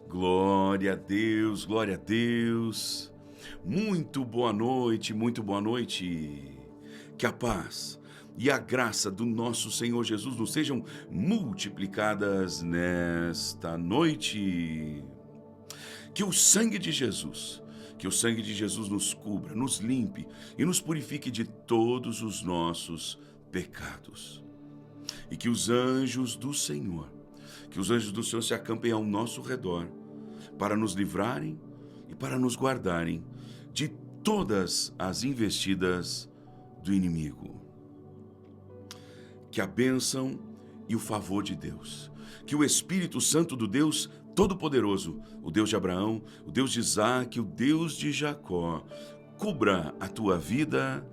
Glória a Deus, glória a Deus. Muito boa noite, muito boa noite. Que a paz e a graça do nosso Senhor Jesus nos sejam multiplicadas nesta noite. Que o sangue de Jesus, nos cubra, nos limpe e nos purifique de todos os nossos pecados. E que os anjos do Senhor se acampem ao nosso redor para nos livrarem e para nos guardarem de todas as investidas do inimigo. Que a bênção e o favor de Deus, que o Espírito Santo do Deus Todo-Poderoso, o Deus de Abraão, o Deus de Isaque, o Deus de Jacó, cubra a tua vida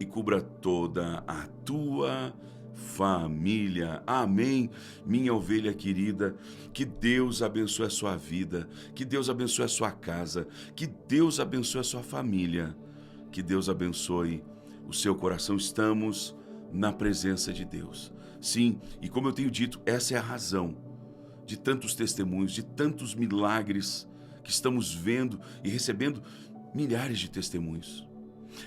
e cubra toda a tua família. Amém, minha ovelha querida. Que Deus abençoe a sua vida, que Deus abençoe a sua casa, que Deus abençoe a sua família, que Deus abençoe o seu coração. Estamos na presença de Deus. Sim, e como eu tenho dito, essa é a razão de tantos testemunhos, de tantos milagres que estamos vendo e recebendo milhares de testemunhos.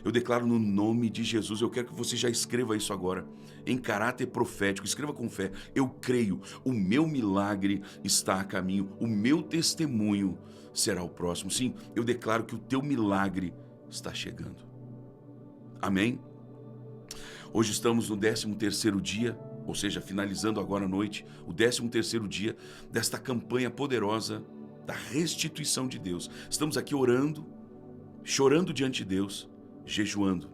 Eu declaro no nome de Jesus, eu quero que você já escreva isso agora, em caráter profético, escreva com fé: eu creio, o meu milagre está a caminho, o meu testemunho será o próximo. Sim, eu declaro que o teu milagre está chegando. Amém? Hoje estamos no 13º dia, ou seja, finalizando agora à noite, o 13º dia desta campanha poderosa da restituição de Deus. Estamos aqui orando, chorando diante de Deus, jejuando.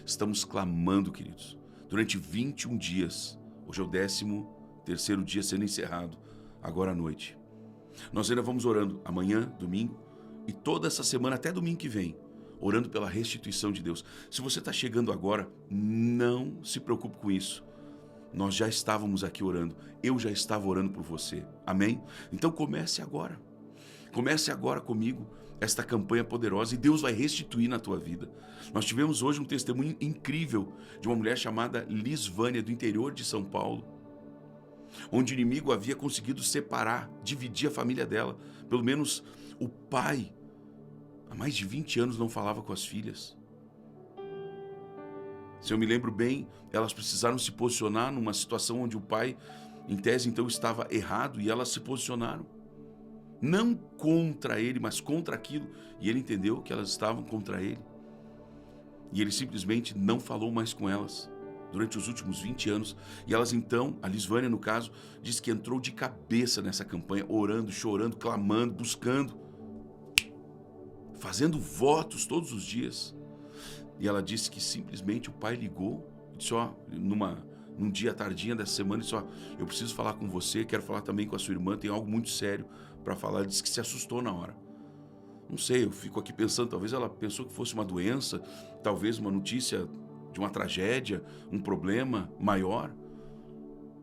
Estamos clamando, queridos, durante 21 dias. Hoje é o 13º dia sendo encerrado, agora à noite. Nós ainda vamos orando amanhã, domingo, e toda essa semana, até domingo que vem, orando pela restituição de Deus. Se você está chegando agora, não se preocupe com isso. Nós já estávamos aqui orando, eu já estava orando por você, amém? Então comece agora comigo esta campanha poderosa e Deus vai restituir na tua vida. Nós tivemos hoje um testemunho incrível de uma mulher chamada Lisvânia, do interior de São Paulo, onde o inimigo havia conseguido separar, dividir a família dela. Pelo menos o pai, há mais de 20 anos, não falava com as filhas. Se eu me lembro bem, elas precisaram se posicionar numa situação onde o pai, em tese, então estava errado, e elas se posicionaram. Não contra ele, mas contra aquilo. E ele entendeu que elas estavam contra ele. E ele simplesmente não falou mais com elas durante os últimos 20 anos. E elas então, a Lisvânia no caso, disse que entrou de cabeça nessa campanha, orando, chorando, clamando, buscando, fazendo votos todos os dias. E ela disse que simplesmente o pai ligou, disse: num dia tardinha dessa semana, disse: eu preciso falar com você, quero falar também com a sua irmã, tem algo muito sério para falar. Ela disse que se assustou na hora. Não sei, eu fico aqui pensando, talvez ela pensou que fosse uma doença, talvez uma notícia de uma tragédia, um problema maior.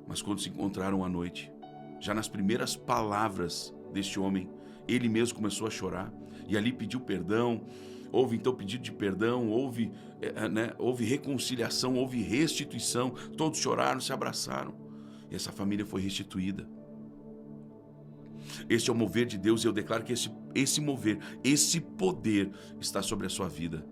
Mas quando se encontraram à noite, já nas primeiras palavras deste homem, ele mesmo começou a chorar e ali pediu perdão. Houve então pedido de perdão, houve reconciliação, houve restituição. Todos choraram, se abraçaram e essa família foi restituída. Este é o mover de Deus e eu declaro que esse mover, esse poder está sobre a sua vida,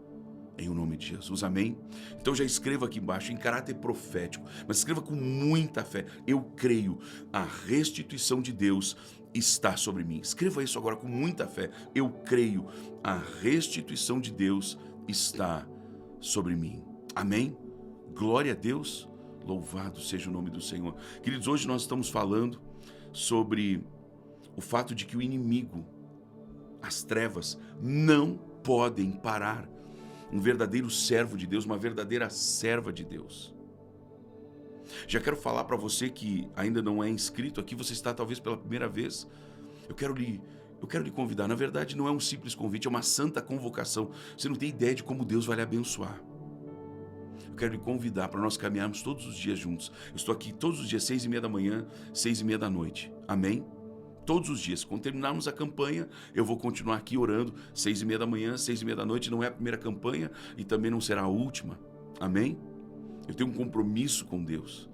em o nome de Jesus, amém? Então já escreva aqui embaixo, em caráter profético, mas escreva com muita fé: eu creio, a restituição de Deus está sobre mim. Escreva isso agora com muita fé: eu creio, a restituição de Deus está sobre mim, amém? Glória a Deus, louvado seja o nome do Senhor. Queridos, hoje nós estamos falando sobre o fato de que o inimigo, as trevas, não podem parar um verdadeiro servo de Deus, uma verdadeira serva de Deus. Já quero falar para você que ainda não é inscrito aqui, você está talvez pela primeira vez. Eu quero lhe convidar. Na verdade, não é um simples convite, é uma santa convocação. Você não tem ideia de como Deus vai lhe abençoar. Eu quero lhe convidar para nós caminharmos todos os dias juntos. Eu estou aqui todos os dias, 6h30 da manhã, 6h30 da noite. Amém? Todos os dias. Quando terminarmos a campanha, eu vou continuar aqui orando, 6h30 da manhã, 6h30 da noite. Não é a primeira campanha e também não será a última. Amém? Eu tenho um compromisso com Deus.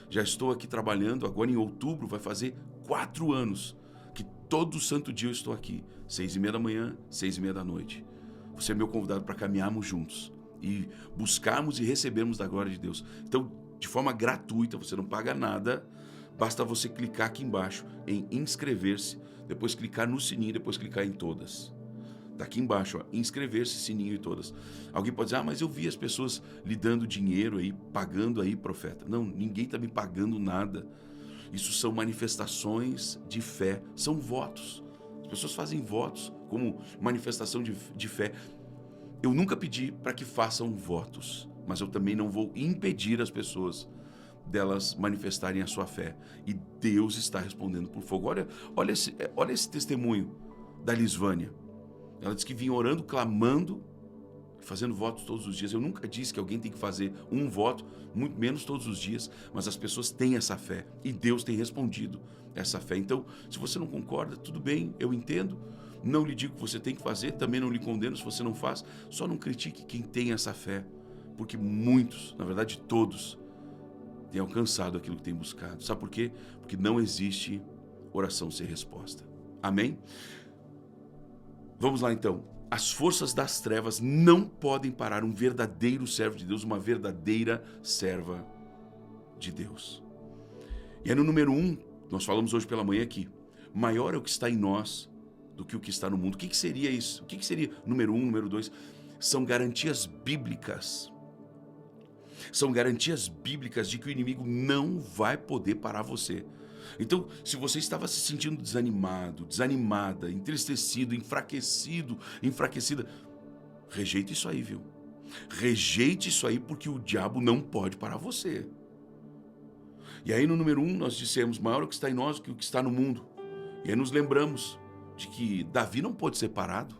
Já estou aqui trabalhando, agora em outubro vai fazer 4 anos que todo santo dia eu estou aqui, 6h30 da manhã, 6h30 da noite. Você é meu convidado para caminharmos juntos e buscarmos e recebermos da glória de Deus. Então, de forma gratuita, você não paga nada, basta você clicar aqui embaixo em inscrever-se, depois clicar no sininho, depois clicar em todas. Daqui embaixo, ó, inscrever-se, sininho e todas. Alguém pode dizer, mas eu vi as pessoas lhe dando dinheiro aí, pagando aí, profeta. Não, ninguém está me pagando nada. Isso são manifestações de fé, são votos. As pessoas fazem votos como manifestação de fé. Eu nunca pedi para que façam votos, mas eu também não vou impedir as pessoas delas manifestarem a sua fé. E Deus está respondendo por fogo. Olha esse testemunho da Lisvânia. Ela disse que vinha orando, clamando, fazendo votos todos os dias. Eu nunca disse que alguém tem que fazer um voto, muito menos todos os dias, mas as pessoas têm essa fé e Deus tem respondido essa fé. Então, se você não concorda, tudo bem, eu entendo. Não lhe digo que você tem que fazer, também não lhe condeno se você não faz. Só não critique quem tem essa fé, porque muitos, na verdade todos, têm alcançado aquilo que têm buscado. Sabe por quê? Porque não existe oração sem resposta. Amém? Vamos lá então. As forças das trevas não podem parar um verdadeiro servo de Deus, uma verdadeira serva de Deus. E aí no número 1, nós falamos hoje pela manhã aqui, maior é o que está em nós do que o que está no mundo. O que seria isso? O que seria número 1, número 2? São garantias bíblicas. São garantias bíblicas de que o inimigo não vai poder parar você. Então, se você estava se sentindo desanimado, desanimada, entristecido, enfraquecida, rejeite isso aí, viu? Rejeite isso aí, porque o diabo não pode parar você. E aí no número 1 nós dissemos, maior é o que está em nós do que o que está no mundo. E aí nos lembramos de que Davi não pôde ser parado.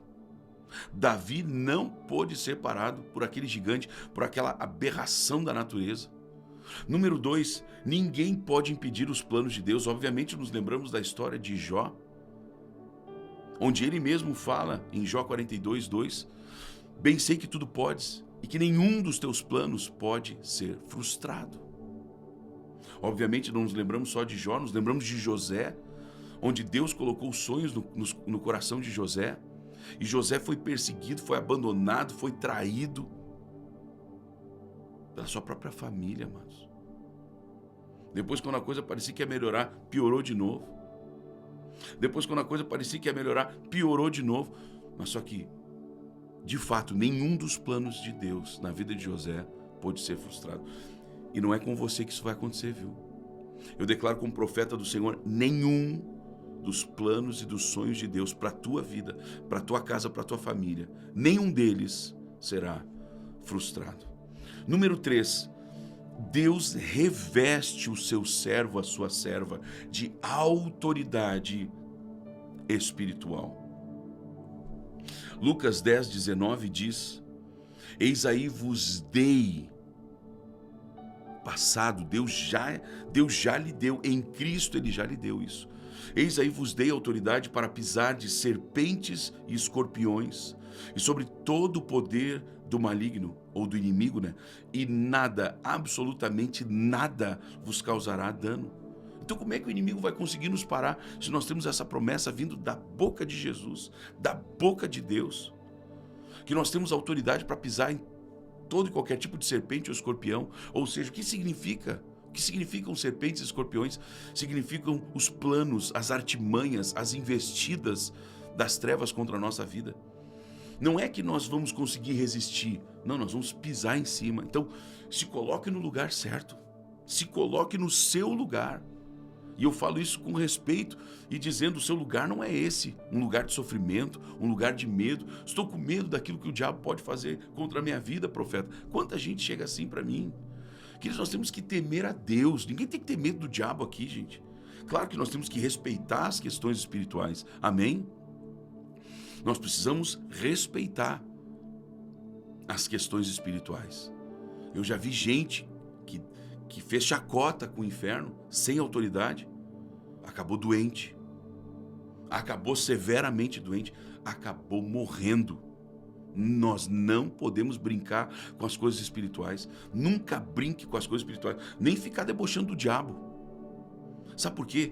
Davi não pôde ser parado por aquele gigante, por aquela aberração da natureza. Número 2, ninguém pode impedir os planos de Deus. Obviamente nos lembramos da história de Jó, onde ele mesmo fala em Jó 42:2, bem sei que tudo podes e que nenhum dos teus planos pode ser frustrado. Obviamente não nos lembramos só de Jó, nos lembramos de José, onde Deus colocou sonhos no coração de José, e José foi perseguido, foi abandonado, foi traído pela sua própria família, amados. Depois, quando a coisa parecia que ia melhorar, piorou de novo. Depois, quando a coisa parecia que ia melhorar, piorou de novo. Mas só que, de fato, nenhum dos planos de Deus na vida de José pôde ser frustrado. E não é com você que isso vai acontecer, viu? Eu declaro como profeta do Senhor, nenhum dos planos e dos sonhos de Deus para a tua vida, para a tua casa, para a tua família, nenhum deles será frustrado. Número 3, Deus reveste o seu servo, a sua serva, de autoridade espiritual. Lucas 10:19 diz, eis aí vos dei, passado, Deus já lhe deu, em Cristo Ele já lhe deu isso. Eis aí vos dei autoridade para pisar de serpentes e escorpiões, e sobre todo o poder do maligno, ou do inimigo, né? E nada, absolutamente nada vos causará dano. Então como é que o inimigo vai conseguir nos parar se nós temos essa promessa vindo da boca de Jesus, da boca de Deus? Que nós temos autoridade para pisar em todo e qualquer tipo de serpente ou escorpião. Ou seja, o que significa? O que significam serpentes e escorpiões? Significam os planos, as artimanhas, as investidas das trevas contra a nossa vida. Não é que nós vamos conseguir resistir, não, nós vamos pisar em cima. Então, se coloque no lugar certo, se coloque no seu lugar. E eu falo isso com respeito e dizendo, o seu lugar não é esse, um lugar de sofrimento, um lugar de medo. Estou com medo daquilo que o diabo pode fazer contra a minha vida, profeta. Quanta gente chega assim para mim? Queridos, nós temos que temer a Deus, ninguém tem que ter medo do diabo aqui, gente. Claro que nós temos que respeitar as questões espirituais, amém? Nós precisamos respeitar as questões espirituais. Eu já vi gente que fez chacota com o inferno, sem autoridade, acabou doente, acabou severamente doente, acabou morrendo. Nós não podemos brincar com as coisas espirituais, nunca brinque com as coisas espirituais, nem ficar debochando do diabo. Sabe por quê?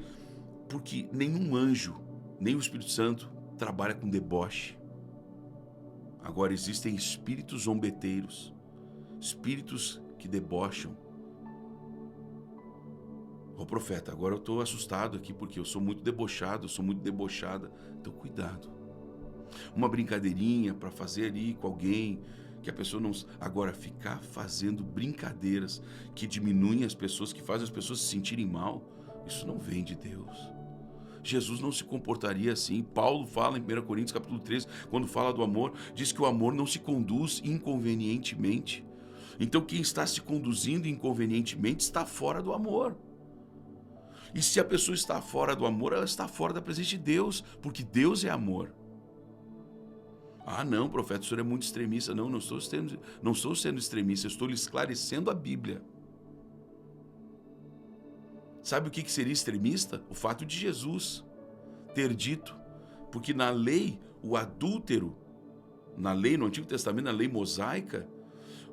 Porque nenhum anjo nem o Espírito Santo trabalha com deboche. Agora existem espíritos zombeteiros, espíritos que debocham. Ô profeta, agora eu estou assustado aqui porque eu sou muito debochado, eu sou muito debochada. Então cuidado. Uma brincadeirinha para fazer ali com alguém, que a pessoa não... Agora, ficar fazendo brincadeiras que diminuem as pessoas, que fazem as pessoas se sentirem mal, isso não vem de Deus. Jesus não se comportaria assim. Paulo fala em 1 Coríntios capítulo 13, quando fala do amor, diz que o amor não se conduz inconvenientemente. Então quem está se conduzindo inconvenientemente está fora do amor. E se a pessoa está fora do amor, ela está fora da presença de Deus, porque Deus é amor. Ah não, profeta, o senhor é muito extremista. Não, não estou sendo extremista, eu estou lhe esclarecendo a Bíblia. Sabe o que seria extremista? O fato de Jesus ter dito, porque na lei, o adúltero, na lei, no Antigo Testamento, na lei mosaica,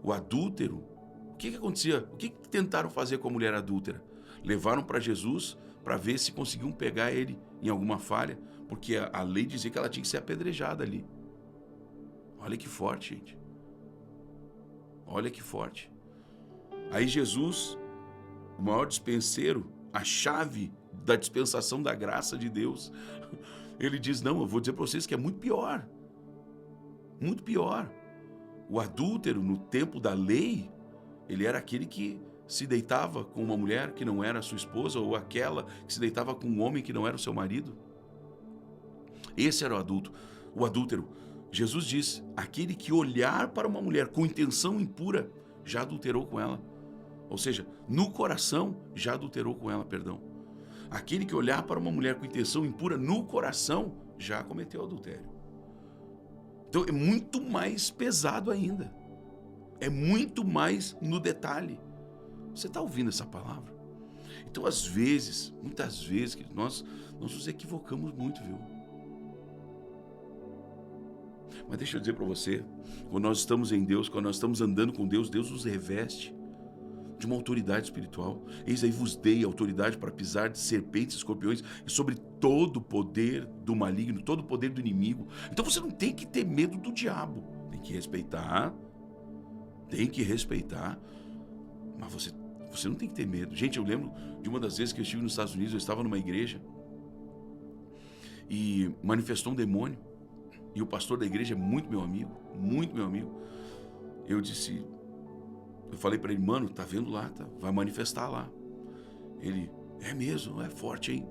o adúltero, o que acontecia? O que tentaram fazer com a mulher adúltera? Levaram para Jesus para ver se conseguiam pegar ele em alguma falha, porque a lei dizia que ela tinha que ser apedrejada ali. Olha que forte, gente. Olha que forte. Aí Jesus, o maior dispenseiro, a chave da dispensação da graça de Deus, ele diz, não, eu vou dizer para vocês que é muito pior. Muito pior. O adúltero, no tempo da lei, ele era aquele que se deitava com uma mulher que não era sua esposa, ou aquela que se deitava com um homem que não era o seu marido. Esse era o adúltero. Jesus diz, aquele que olhar para uma mulher com intenção impura, já adulterou com ela. Ou seja, no coração, já adulterou com ela, perdão. Aquele que olhar para uma mulher com intenção impura, no coração, já cometeu adultério. Então é muito mais pesado ainda. É muito mais no detalhe. Você está ouvindo essa palavra? Então, às vezes, muitas vezes, nós nos equivocamos muito, viu? Mas deixa eu dizer para você, quando nós estamos em Deus, quando nós estamos andando com Deus, Deus nos reveste de uma autoridade espiritual. Eis aí vos dei autoridade para pisar de serpentes e escorpiões e sobre todo o poder do maligno, todo o poder do inimigo. Então você não tem que ter medo do diabo. Tem que respeitar, mas você não tem que ter medo. Gente, eu lembro de uma das vezes que eu estive nos Estados Unidos, eu estava numa igreja e manifestou um demônio. E o pastor da igreja é muito meu amigo, muito meu amigo. Eu falei para ele, mano, tá vendo lá, vai manifestar lá. Ele, é mesmo, é forte, hein?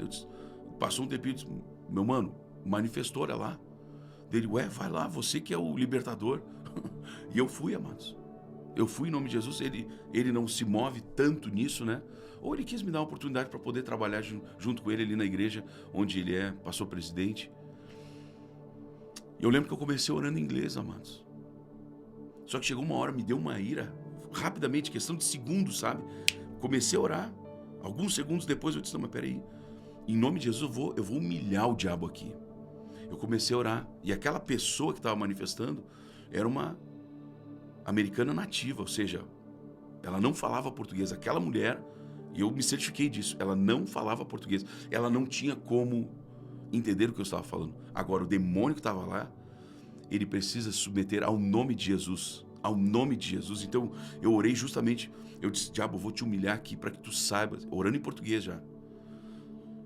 Passou um tempinho e disse, meu mano, manifestou, olha lá. Ele, vai lá, você que é o libertador. E eu fui, amados. Eu fui em nome de Jesus, ele não se move tanto nisso, né? Ou ele quis me dar uma oportunidade para poder trabalhar junto com ele ali na igreja, onde ele é pastor presidente. Eu lembro que eu comecei orando em inglês, amados. Só que chegou uma hora, me deu uma ira, rapidamente, questão de segundos, sabe? Comecei a orar. Alguns segundos depois eu disse, não, mas peraí, em nome de Jesus eu vou humilhar o diabo aqui. Eu comecei a orar. E aquela pessoa que estava manifestando era uma americana nativa, ou seja, ela não falava português. Aquela mulher, e eu me certifiquei disso, ela não falava português. Ela não tinha como entender o que eu estava falando. Agora, o demônio que estava lá, ele precisa se submeter ao nome de Jesus. Ao nome de Jesus. Então, eu orei justamente, eu disse, diabo, eu vou te humilhar aqui para que tu saibas, orando em português já,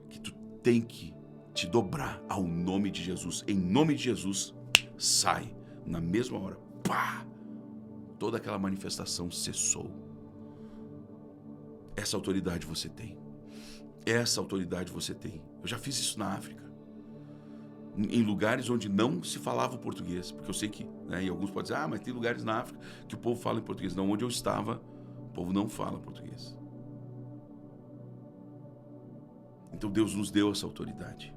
que tu tem que te dobrar ao nome de Jesus. Em nome de Jesus, sai. Na mesma hora, pá! Toda aquela manifestação cessou. Essa autoridade você tem. Essa autoridade você tem. Eu já fiz isso na África. Em lugares onde não se falava o português. Porque eu sei que, né, e alguns podem dizer, mas tem lugares na África que o povo fala em português. Não, onde eu estava, o povo não fala português. Então Deus nos deu essa autoridade.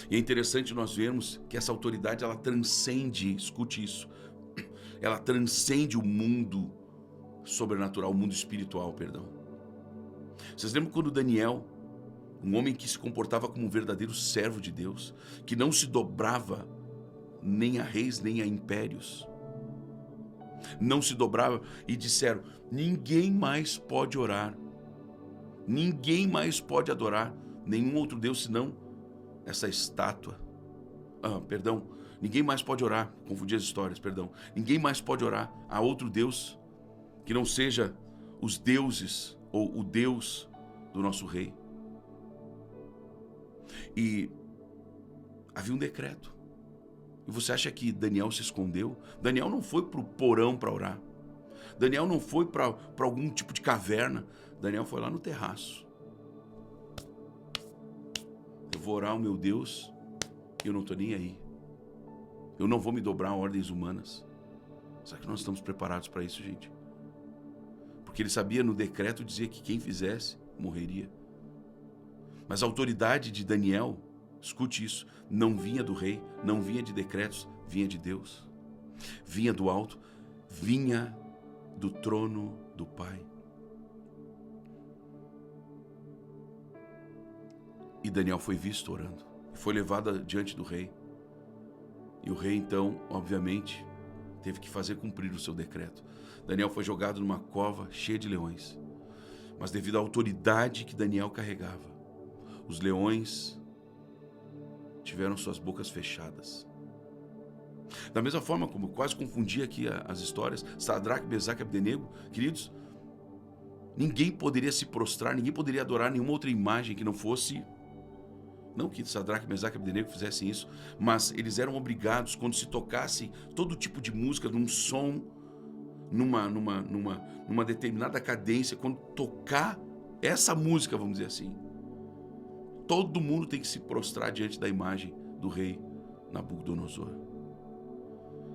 E é interessante nós vermos que essa autoridade, ela transcende, escute isso, ela transcende o mundo sobrenatural, o mundo espiritual, perdão. Vocês lembram quando Daniel, um homem que se comportava como um verdadeiro servo de Deus, que não se dobrava nem a reis, nem a impérios, não se dobrava, e disseram, ninguém mais pode orar, ninguém mais pode adorar nenhum outro Deus senão essa estátua. Perdão, ninguém mais pode orar, confundi as histórias, perdão. Ninguém mais pode orar a outro Deus que não seja os deuses ou o Deus do nosso rei. E havia um decreto. E você acha que Daniel se escondeu? Daniel não foi para o porão para orar. Daniel não foi para algum tipo de caverna. Daniel foi lá no terraço. Eu vou orar ao meu Deus e eu não estou nem aí. Eu não vou me dobrar a ordens humanas. Será que nós estamos preparados para isso, gente? Porque ele sabia no decreto dizer que quem fizesse morreria. Mas a autoridade de Daniel, escute isso, não vinha do rei, não vinha de decretos, vinha de Deus. Vinha do alto, vinha do trono do Pai. E Daniel foi visto orando, foi levado diante do rei. E o rei então, obviamente, teve que fazer cumprir o seu decreto. Daniel foi jogado numa cova cheia de leões. Mas devido à autoridade que Daniel carregava, os leões tiveram suas bocas fechadas. Da mesma forma como eu quase confundi aqui as histórias, Sadraque, Mesaque e Abdenego, queridos, ninguém poderia se prostrar, ninguém poderia adorar nenhuma outra imagem que não fosse... Não que Sadraque, Mesaque e Abdenego fizessem isso, mas eles eram obrigados, quando se tocasse todo tipo de música, num som, numa determinada cadência, quando tocar essa música, vamos dizer assim, todo mundo tem que se prostrar diante da imagem do rei Nabucodonosor.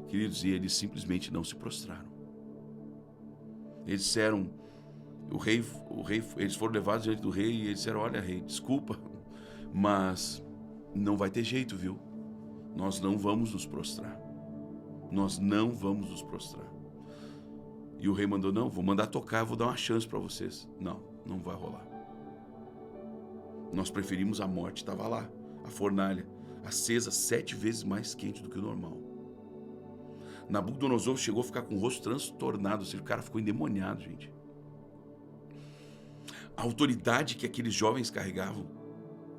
Queridos, e eles simplesmente não se prostraram. Eles disseram, eles foram levados diante do rei e eles disseram, olha rei, desculpa, mas não vai ter jeito, viu? Nós não vamos nos prostrar. Nós não vamos nos prostrar. E o rei mandou, não, vou mandar tocar, vou dar uma chance para vocês. Não, não vai rolar. Nós preferimos a morte, estava lá, a fornalha, acesa 7 vezes mais quente do que o normal. Nabucodonosor chegou a ficar com o rosto transtornado, ou seja, o cara ficou endemoniado, gente. A autoridade que aqueles jovens carregavam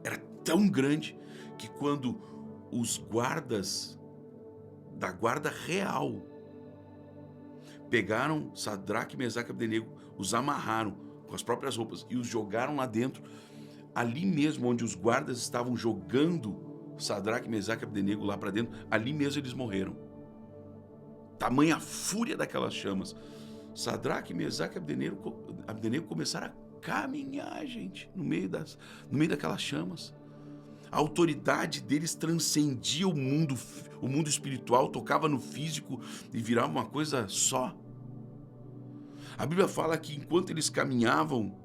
era tão grande que quando os guardas da guarda real pegaram Sadraque, Mesaque e Abdenego, os amarraram com as próprias roupas e os jogaram lá dentro, ali mesmo onde os guardas estavam jogando Sadraque, Mesaque e Abdenego lá para dentro, ali mesmo eles morreram. Tamanha fúria daquelas chamas. Sadraque, Mesaque e Abdenego começaram a caminhar, gente, no meio daquelas chamas. A autoridade deles transcendia o mundo espiritual, tocava no físico e virava uma coisa só. A Bíblia fala que enquanto eles caminhavam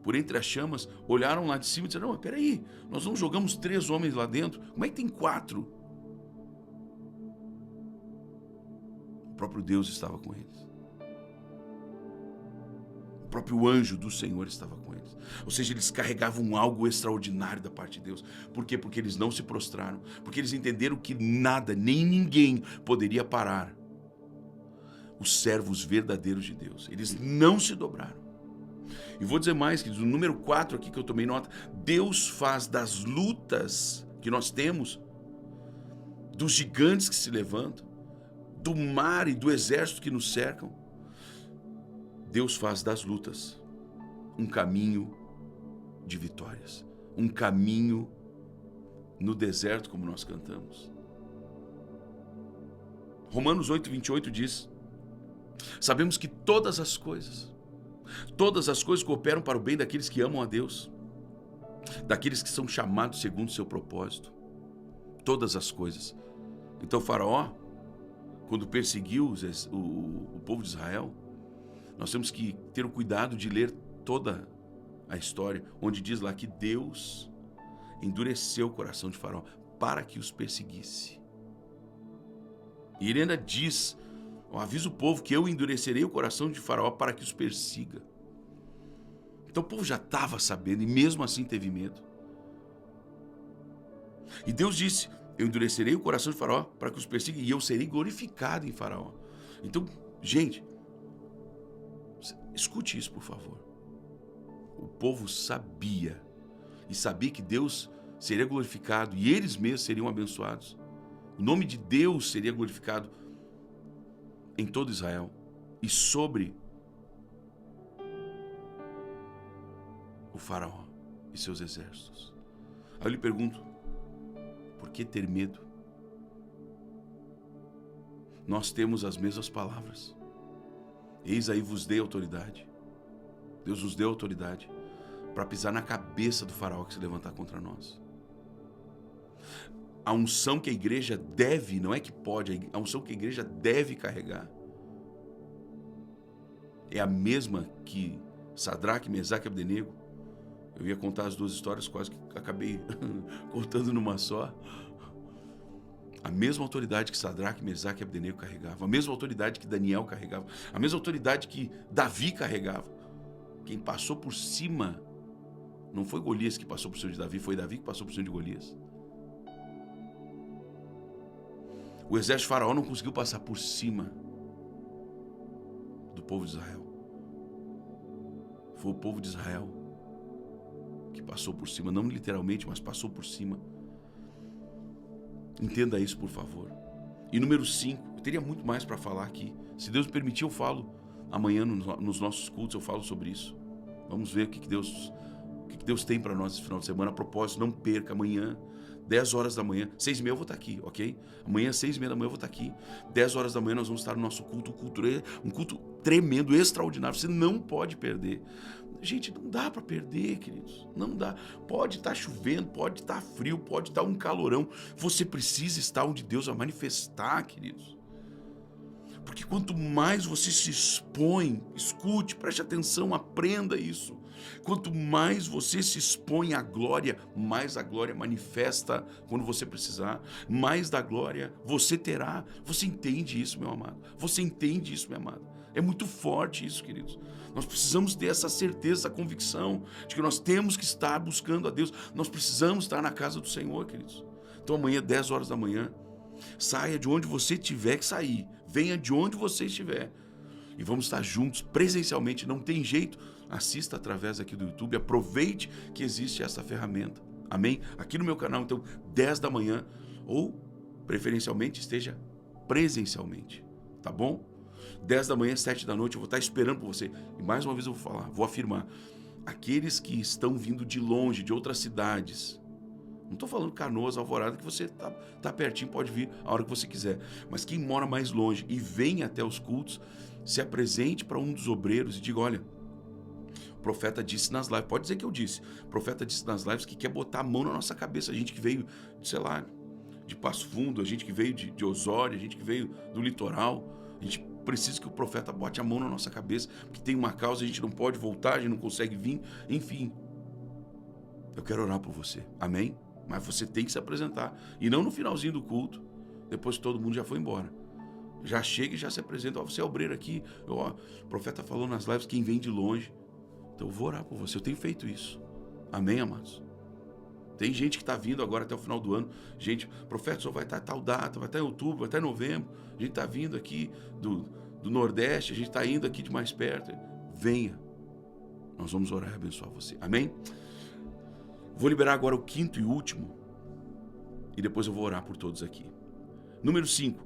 por entre as chamas, olharam lá de cima e disseram, não, mas peraí, nós não jogamos 3 homens lá dentro, como é que tem 4? O próprio Deus estava com eles. O próprio anjo do Senhor estava com eles. Ou seja, eles carregavam algo extraordinário da parte de Deus. Por quê? Porque eles não se prostraram. Porque eles entenderam que nada, nem ninguém poderia parar os servos verdadeiros de Deus. Eles não se dobraram. E vou dizer mais, queridos, o número 4 aqui que eu tomei nota, Deus faz das lutas que nós temos, dos gigantes que se levantam, do mar e do exército que nos cercam, Deus faz das lutas um caminho de vitórias, um caminho no deserto, como nós cantamos. Romanos 8:28 diz, sabemos que todas as coisas cooperam para o bem daqueles que amam a Deus, daqueles que são chamados segundo o seu propósito. Todas as coisas. Então Faraó, quando perseguiu o povo de Israel, nós temos que ter o cuidado de ler toda a história, onde diz lá que Deus endureceu o coração de Faraó para que os perseguisse. E ele ainda diz, avisa o povo que eu endurecerei o coração de Faraó para que os persiga. Então o povo já estava sabendo e mesmo assim teve medo. E Deus disse, eu endurecerei o coração de Faraó para que os persiga e eu serei glorificado em Faraó. Então, gente, escute isso, por favor. O povo sabia, e sabia que Deus seria glorificado e eles mesmos seriam abençoados. O nome de Deus seria glorificado em todo Israel e sobre o faraó e seus exércitos. Aí eu lhe pergunto, por que ter medo? Nós temos as mesmas palavras. Eis aí vos dei autoridade. Deus nos deu autoridade para pisar na cabeça do faraó que se levantar contra nós. A unção que a igreja deve, não é que pode, a unção que a igreja deve carregar é a mesma que Sadraque, Mesaque e Abdenego. Eu ia contar as duas histórias, quase que acabei contando numa só. A mesma autoridade que Sadraque, Mesaque e Abdenego carregavam, a mesma autoridade que Daniel carregava, a mesma autoridade que Davi carregava. Quem passou por cima não foi Golias que passou por cima de Davi, foi Davi que passou por cima de Golias. O exército de Faraó não conseguiu passar por cima do povo de Israel. Foi o povo de Israel que passou por cima, não literalmente, mas passou por cima. Entenda isso, por favor. E número 5, eu teria muito mais para falar aqui. Se Deus me permitir, eu falo amanhã nos nossos cultos, eu falo sobre isso. Vamos ver o que Deus tem para nós esse final de semana. A propósito, não perca amanhã, 10 horas da manhã, 6h30 eu vou estar aqui, ok? Amanhã, 6h30 da manhã eu vou estar aqui. 10 horas da manhã nós vamos estar no nosso culto, um culto tremendo, extraordinário. Você não pode perder. Gente, não dá para perder, queridos. Não dá. Pode estar chovendo, pode estar frio, pode estar um calorão. Você precisa estar onde Deus vai manifestar, queridos. Porque quanto mais você se expõe, escute, preste atenção, aprenda isso. Quanto mais você se expõe à glória, mais a glória manifesta quando você precisar. Mais da glória você terá. Você entende isso, meu amado? Você entende isso, minha amada? É muito forte isso, queridos. Nós precisamos ter essa certeza, essa convicção de que nós temos que estar buscando a Deus. Nós precisamos estar na casa do Senhor, queridos. Então amanhã, 10 horas da manhã, saia de onde você tiver que sair. Venha de onde você estiver. E vamos estar juntos presencialmente. Não tem jeito. Assista através aqui do YouTube. Aproveite que existe essa ferramenta. Amém? Aqui no meu canal, então, 10 da manhã. Ou, preferencialmente, esteja presencialmente. Tá bom? 10 da manhã, 7 da noite, eu vou estar esperando por você. E mais uma vez eu vou falar, vou afirmar. Aqueles que estão vindo de longe, de outras cidades, não estou falando Canoas, Alvorada, que você tá pertinho, pode vir a hora que você quiser. Mas quem mora mais longe e vem até os cultos, se apresente para um dos obreiros e diga, olha, o profeta disse nas lives, pode dizer que eu disse, o profeta disse nas lives que quer botar a mão na nossa cabeça, a gente que veio, sei lá, de Passo Fundo, a gente que veio de Osório, a gente que veio do litoral, a gente precisa que o profeta bote a mão na nossa cabeça, porque tem uma causa, a gente não pode voltar, a gente não consegue vir, enfim. Eu quero orar por você, amém? Mas você tem que se apresentar, e não no finalzinho do culto, depois que todo mundo já foi embora. Já chega e já se apresenta, ó, você é obreiro aqui, ó, o profeta falou nas lives, quem vem de longe. Então eu vou orar por você, eu tenho feito isso, amém, amados? Tem gente que está vindo agora até o final do ano. Gente, profeta, só vai estar tal data, vai estar em outubro, vai estar em novembro. A gente está vindo aqui do Nordeste, a gente está indo aqui de mais perto. Venha. Nós vamos orar e abençoar você. Amém? Vou liberar agora o 5º e último. E depois eu vou orar por todos aqui. Número 5.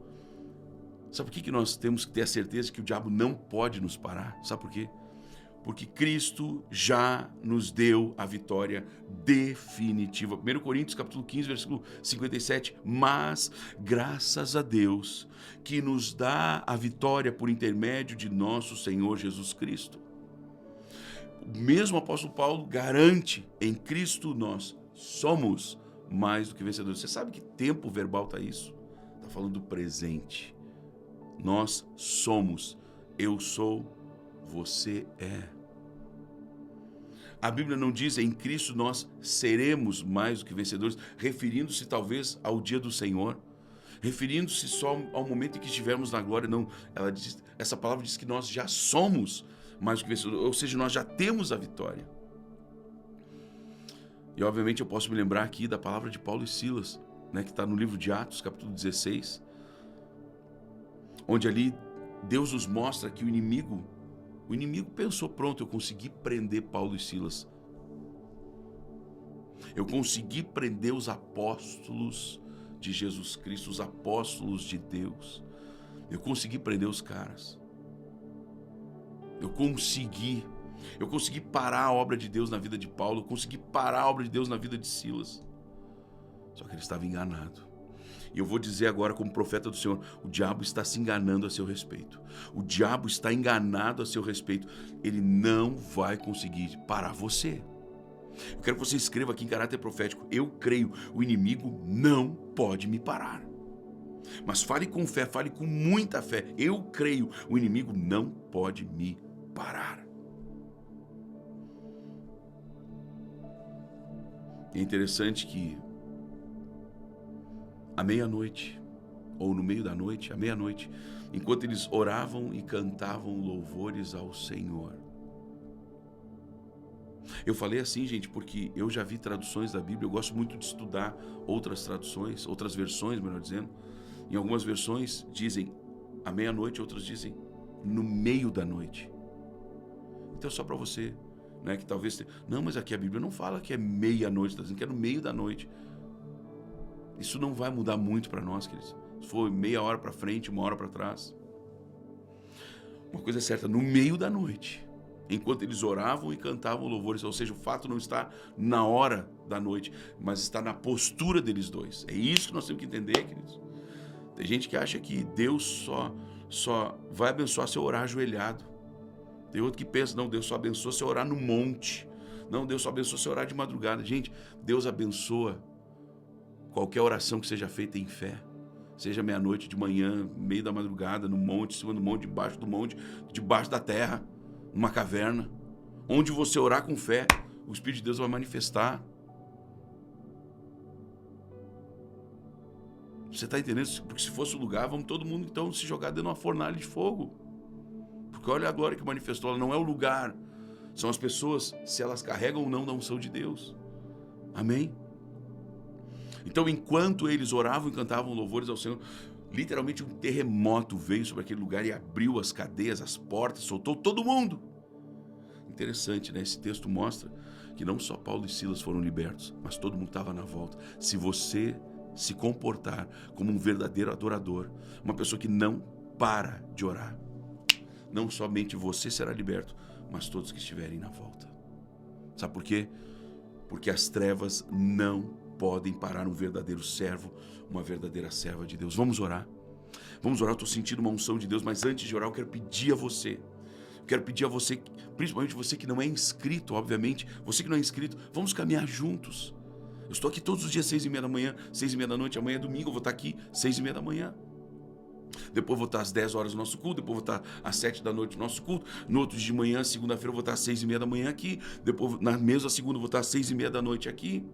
Sabe por que nós temos que ter a certeza que o diabo não pode nos parar? Sabe por quê? Porque Cristo já nos deu a vitória definitiva. 1 Coríntios capítulo 15, versículo 57. Mas, graças a Deus, que nos dá a vitória por intermédio de nosso Senhor Jesus Cristo. O mesmo apóstolo Paulo garante, em Cristo nós somos mais do que vencedores. Você sabe que tempo verbal está isso? Está falando do presente. Nós somos. Eu sou. Você é. A Bíblia não diz em Cristo nós seremos mais do que vencedores, referindo-se talvez ao dia do Senhor, referindo-se só ao momento em que estivermos na glória. Não, essa palavra diz que nós já somos mais do que vencedores, ou seja, nós já temos a vitória. E obviamente eu posso me lembrar aqui da palavra de Paulo e Silas, né, que está no livro de Atos, capítulo 16, onde ali Deus nos mostra que o inimigo pensou, pronto, eu consegui prender Paulo e Silas. Eu consegui prender os apóstolos de Jesus Cristo, os apóstolos de Deus. Eu consegui prender os caras. Eu consegui parar a obra de Deus na vida de Paulo, eu consegui parar a obra de Deus na vida de Silas. Só que ele estava enganado. E eu vou dizer agora como profeta do Senhor, o diabo está se enganando a seu respeito. O diabo está enganado a seu respeito. Ele não vai conseguir parar você. Eu quero que você escreva aqui em caráter profético: eu creio, o inimigo não pode me parar. Mas fale com fé, fale com muita fé. Eu creio, o inimigo não pode me parar. É interessante que à meia-noite, ou no meio da noite, à meia-noite, enquanto eles oravam e cantavam louvores ao Senhor. Eu falei assim, gente, porque eu já vi traduções da Bíblia, eu gosto muito de estudar outras traduções, outras versões, melhor dizendo. Em algumas versões dizem à meia-noite, outras dizem no meio da noite. Então só para você, né, que talvez... Não, mas aqui a Bíblia não fala que é meia-noite, está dizendo que é no meio da noite. Isso não vai mudar muito para nós, queridos. Se for meia hora para frente, uma hora para trás. Uma coisa é certa, no meio da noite, enquanto eles oravam e cantavam louvores, ou seja, o fato não está na hora da noite, mas está na postura deles dois. É isso que nós temos que entender, queridos. Tem gente que acha que Deus só vai abençoar se eu orar ajoelhado. Tem outro que pensa, não, Deus só abençoa se eu orar no monte. Não, Deus só abençoa se eu orar de madrugada. Gente, Deus abençoa qualquer oração que seja feita em fé. Seja meia-noite, de manhã, meio da madrugada, no monte, em cima do monte, debaixo do monte, debaixo da terra, numa caverna. Onde você orar com fé, o Espírito de Deus vai manifestar. Você está entendendo? Porque se fosse o lugar, vamos todo mundo então se jogar dentro de uma fornalha de fogo. Porque olha a glória que manifestou, ela não é o lugar. São as pessoas, se elas carregam ou não da unção de Deus. Amém? Então, enquanto eles oravam e cantavam louvores ao Senhor, literalmente um terremoto veio sobre aquele lugar e abriu as cadeias, as portas, soltou todo mundo. Interessante, né? Esse texto mostra que não só Paulo e Silas foram libertos, mas todo mundo estava na volta. Se você se comportar como um verdadeiro adorador, uma pessoa que não para de orar, não somente você será liberto, mas todos que estiverem na volta. Sabe por quê? Porque as trevas não podem parar um verdadeiro servo, uma verdadeira serva de Deus. Vamos orar? Vamos orar, eu estou sentindo uma unção de Deus, mas antes de orar eu quero pedir a você, principalmente você que não é inscrito, obviamente, você que não é inscrito, vamos caminhar juntos. Eu estou aqui todos os dias 6h30 da manhã, 6h30 da noite, amanhã é domingo, eu vou estar aqui 6h30 da manhã. Depois vou estar às 10 horas no nosso culto, depois vou estar às 7 da noite no nosso culto, no outro de manhã, segunda-feira eu vou estar às 6h30 da manhã aqui, depois na mesma segunda eu vou estar às 6h30 da noite aqui.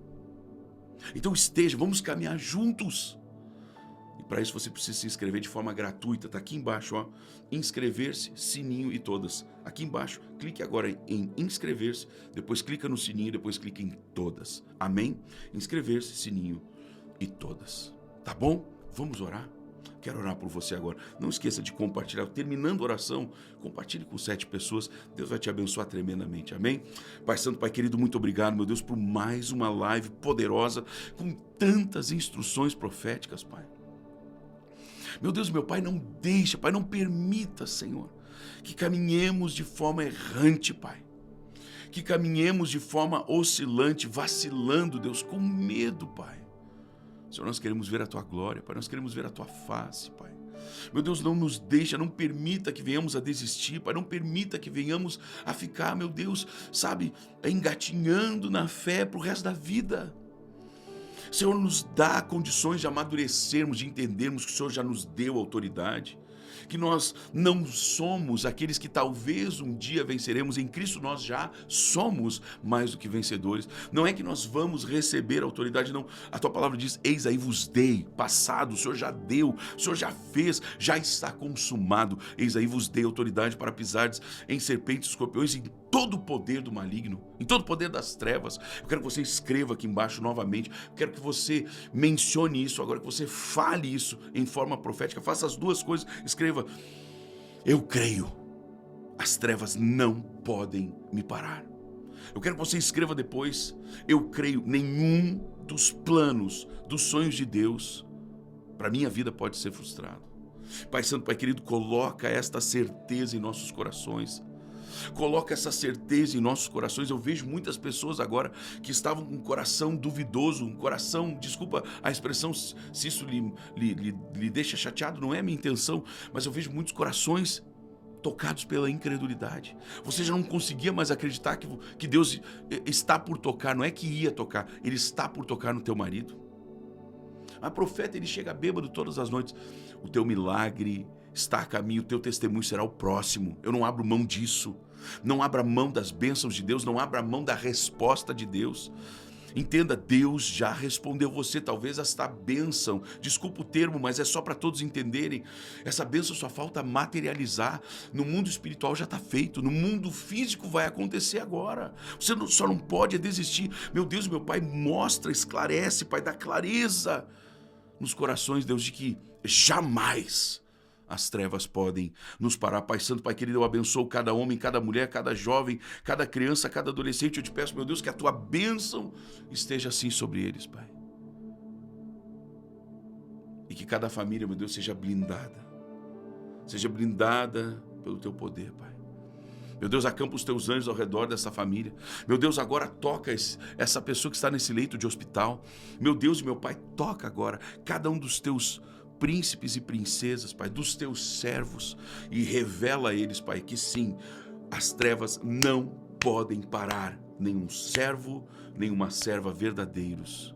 Então vamos caminhar juntos. E para isso você precisa se inscrever de forma gratuita. Está aqui embaixo, ó, inscrever-se, sininho e todas. Aqui embaixo, clique agora em inscrever-se, depois clica no sininho, depois clica em todas. Amém? Inscrever-se, sininho e todas. Tá bom? Vamos orar? Quero orar por você agora. Não esqueça de compartilhar. Terminando a oração, compartilhe com 7 pessoas. Deus vai te abençoar tremendamente. Amém? Pai Santo, Pai querido, muito obrigado, meu Deus, por mais uma live poderosa, com tantas instruções proféticas, Pai. Meu Deus, meu Pai, não deixa, Pai, não permita, Senhor, que caminhemos de forma errante, Pai. Que caminhemos de forma oscilante, vacilando, Deus, com medo, Pai. Senhor, nós queremos ver a Tua glória, Pai, nós queremos ver a Tua face, Pai. Meu Deus, não nos deixa, não permita que venhamos a desistir, Pai, não permita que venhamos a ficar, meu Deus, sabe, engatinhando na fé pro resto da vida. Senhor, nos dá condições de amadurecermos, de entendermos que o Senhor já nos deu autoridade, que nós não somos aqueles que talvez um dia venceremos. Em Cristo nós já somos mais do que vencedores. Não é que nós vamos receber autoridade, não. A tua palavra diz, eis aí vos dei, passado, o Senhor já deu, o Senhor já fez, já está consumado. Eis aí vos dei autoridade para pisardes em serpentes, escorpiões, em todo o poder do maligno, em todo o poder das trevas. Eu quero que você escreva aqui embaixo novamente, eu quero que você mencione isso agora, que você fale isso em forma profética, faça as duas coisas, escreva, eu creio, as trevas não podem me parar. Eu quero que você escreva depois. Eu creio, nenhum dos planos, dos sonhos de Deus para minha vida pode ser frustrado. Pai Santo, Pai querido, coloca esta certeza em nossos corações. Coloca essa certeza em nossos corações. Eu vejo muitas pessoas agora que estavam com um coração duvidoso, um coração, desculpa a expressão, se isso lhe deixa chateado, não é a minha intenção, mas eu vejo muitos corações tocados pela incredulidade. Você já não conseguia mais acreditar que Deus está por tocar, não é que ia tocar, Ele está por tocar no teu marido. Mas profeta, ele chega bêbado todas as noites. O teu milagre está a caminho, o teu testemunho será o próximo. Eu não abro mão disso. Não abra mão das bênçãos de Deus, não abra mão da resposta de Deus. Entenda, Deus já respondeu você, talvez esta bênção, desculpa o termo, mas é só para todos entenderem, essa bênção só falta materializar, no mundo espiritual já está feito, no mundo físico vai acontecer agora, você só não pode desistir. Meu Deus, meu Pai, mostra, esclarece, Pai, dá clareza nos corações, Deus, de que jamais as trevas podem nos parar. Pai Santo, Pai querido, eu abençoo cada homem, cada mulher, cada jovem, cada criança, cada adolescente. Eu te peço, meu Deus, que a tua bênção esteja assim sobre eles, Pai. E que cada família, meu Deus, seja blindada pelo teu poder, Pai. Meu Deus, acampa os teus anjos ao redor dessa família. Meu Deus, agora toca essa pessoa que está nesse leito de hospital. Meu Deus e meu Pai, toca agora cada um dos teus príncipes e princesas, Pai, dos teus servos, e revela a eles, Pai, que sim, as trevas não podem parar nenhum servo, nenhuma serva verdadeiros,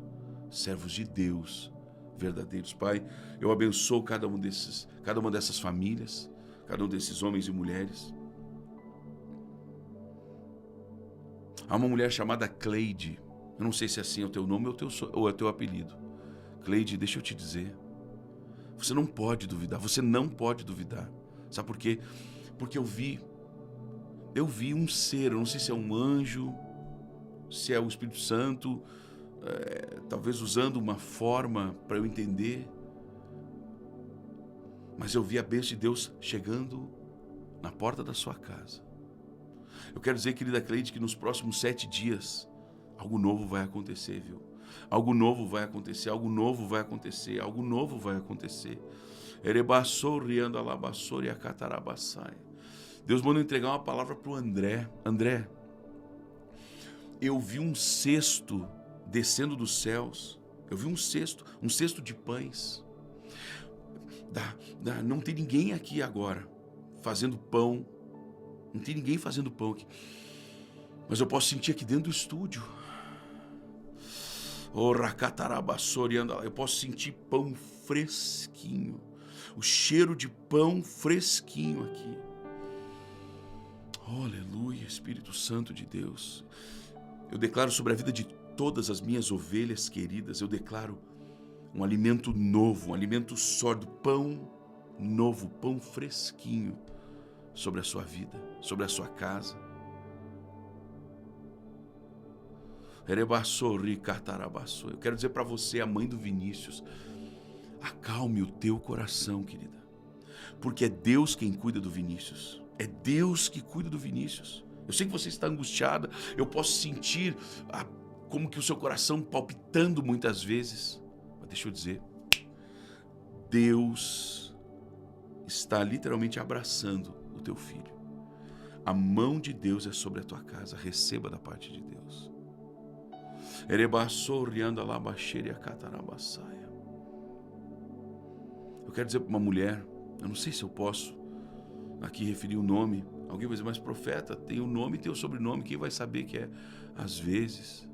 servos de Deus verdadeiros. Pai, eu abençoo cada uma dessas famílias, cada um desses homens e mulheres. Há uma mulher chamada Cleide, eu não sei se assim é o teu nome ou é o teu apelido. Cleide, deixa eu te dizer, você não pode duvidar, você não pode duvidar. Sabe por quê? Porque eu vi um ser, eu não sei se é um anjo, se é o Espírito Santo, talvez usando uma forma para eu entender, mas eu vi a bênção de Deus chegando na porta da sua casa. Eu quero dizer, querida Cleide, que nos próximos 7 dias, algo novo vai acontecer, viu? Algo novo vai acontecer, algo novo vai acontecer, algo novo vai acontecer. Deus manda entregar uma palavra para o André. André, eu vi um cesto descendo dos céus. Eu vi um cesto de pães. Não tem ninguém aqui agora fazendo pão. Não tem ninguém fazendo pão aqui. Mas eu posso sentir aqui dentro do estúdio. Eu posso sentir pão fresquinho. O cheiro de pão fresquinho aqui. Oh, aleluia, Espírito Santo de Deus. Eu declaro sobre a vida de todas as minhas ovelhas queridas, eu declaro um alimento novo, um alimento sólido, pão novo, pão fresquinho sobre a sua vida, sobre a sua casa. Eu quero dizer para você, a mãe do Vinícius, acalme o teu coração, querida, porque é Deus quem cuida do Vinícius, é Deus que cuida do Vinícius. Eu sei que você está angustiada, eu posso sentir como que o seu coração palpitando muitas vezes, mas deixa eu dizer, Deus está literalmente abraçando o teu filho. A mão de Deus é sobre a tua casa, receba da parte de Deus. Eu quero dizer para uma mulher, eu não sei se eu posso aqui referir o nome. Alguém vai dizer, mas profeta, tem o nome e tem o sobrenome, quem vai saber que é? Às vezes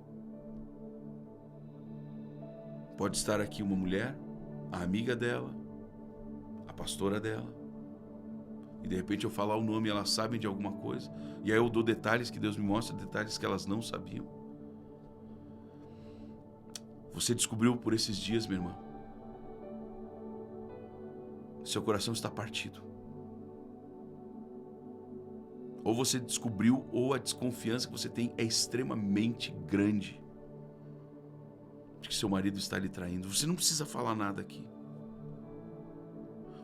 pode estar aqui uma mulher, a amiga dela, a pastora dela, e de repente eu falar o nome e elas sabem de alguma coisa, e aí eu dou detalhes que Deus me mostra, detalhes que elas não sabiam. Você descobriu por esses dias, minha irmã, seu coração está partido. Ou você descobriu, ou a desconfiança que você tem é extremamente grande de que seu marido está lhe traindo. Você não precisa falar nada aqui.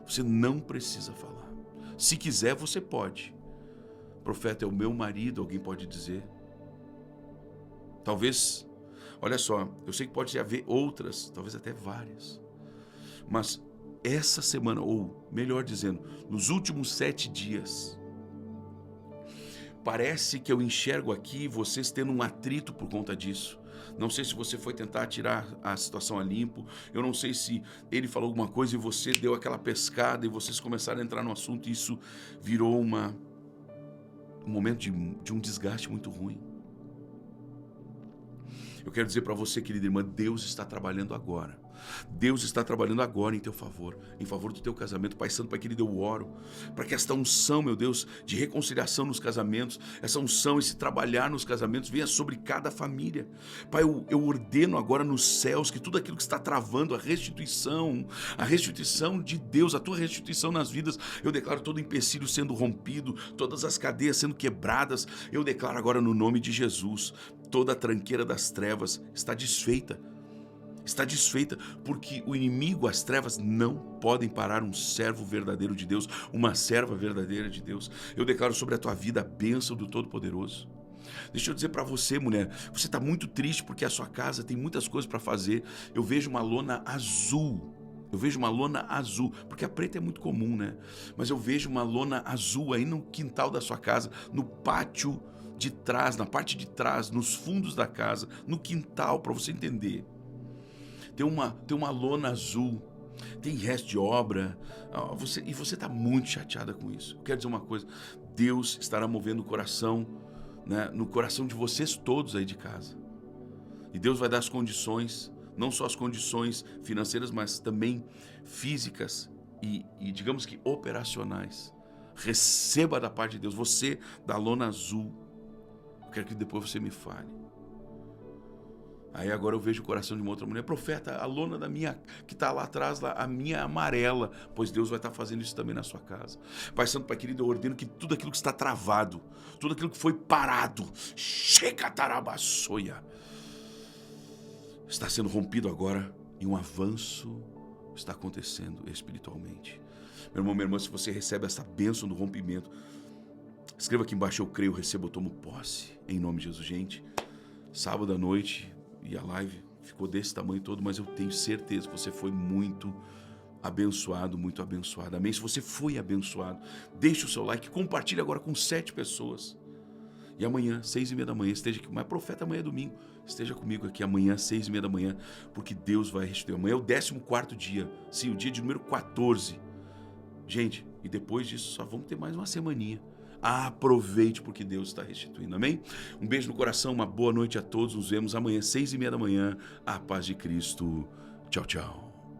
Você não precisa falar. Se quiser, você pode. Profeta, é o meu marido, alguém pode dizer. Talvez, olha só, eu sei que pode haver outras, talvez até várias. Mas essa semana, ou melhor dizendo, nos últimos 7 dias, parece que eu enxergo aqui vocês tendo um atrito por conta disso. Não sei se você foi tentar tirar a situação a limpo. Eu não sei se ele falou alguma coisa e você deu aquela pescada e vocês começaram a entrar no assunto e isso virou um momento de um desgaste muito ruim. Eu quero dizer para você, querida irmã, Deus está trabalhando agora. Deus está trabalhando agora em teu favor, em favor do teu casamento. Pai Santo, Pai querido, eu oro para que esta unção, meu Deus, de reconciliação nos casamentos, essa unção, esse trabalhar nos casamentos venha sobre cada família. Pai, eu ordeno agora nos céus que tudo aquilo que está travando a restituição de Deus, a tua restituição nas vidas, eu declaro todo empecilho sendo rompido, todas as cadeias sendo quebradas. Eu declaro agora no nome de Jesus, toda a tranqueira das trevas está desfeita. Está desfeita, porque o inimigo, as trevas, não podem parar um servo verdadeiro de Deus, uma serva verdadeira de Deus. Eu declaro sobre a tua vida a bênção do Todo-Poderoso. Deixa eu dizer para você, mulher, você está muito triste porque a sua casa tem muitas coisas para fazer. Eu vejo uma lona azul. Porque a preta é muito comum, né? Mas eu vejo uma lona azul aí no quintal da sua casa, no pátio de trás, na parte de trás, nos fundos da casa, no quintal, para você entender. Tem uma lona azul, tem resto de obra, e você está muito chateada com isso. Eu quero dizer uma coisa, Deus estará movendo o coração, né, no coração de vocês todos aí de casa. E Deus vai dar as condições, não só as condições financeiras, mas também físicas e digamos que operacionais. Receba da parte de Deus, você da lona azul. Eu quero que depois você me fale. Aí agora eu vejo o coração de uma outra mulher, profeta, a lona da minha, que está lá atrás, a minha amarela, pois Deus vai estar fazendo isso também na sua casa. Pai Santo, Pai querido, eu ordeno que tudo aquilo que está travado, tudo aquilo que foi parado, está sendo rompido agora e um avanço está acontecendo espiritualmente. Meu irmão, minha irmã, se você recebe essa bênção do rompimento, escreva aqui embaixo, eu creio, eu recebo, eu tomo posse, em nome de Jesus. Gente, sábado à noite, e a live ficou desse tamanho todo, mas eu tenho certeza que você foi muito abençoado, muito abençoado. Amém? Se você foi abençoado, deixa o seu like, compartilhe agora com 7 pessoas. E amanhã, 6h30 da manhã, esteja aqui. Mas profeta, amanhã é domingo. Esteja comigo aqui amanhã, 6h30 da manhã, porque Deus vai restituir. Amanhã é o 14º dia. Sim, o dia de número 14. Gente, e depois disso só vamos ter mais uma semaninha. Aproveite porque Deus está restituindo, amém? Um beijo no coração, uma boa noite a todos, nos vemos amanhã, 6h30 da manhã, a paz de Cristo, tchau, tchau.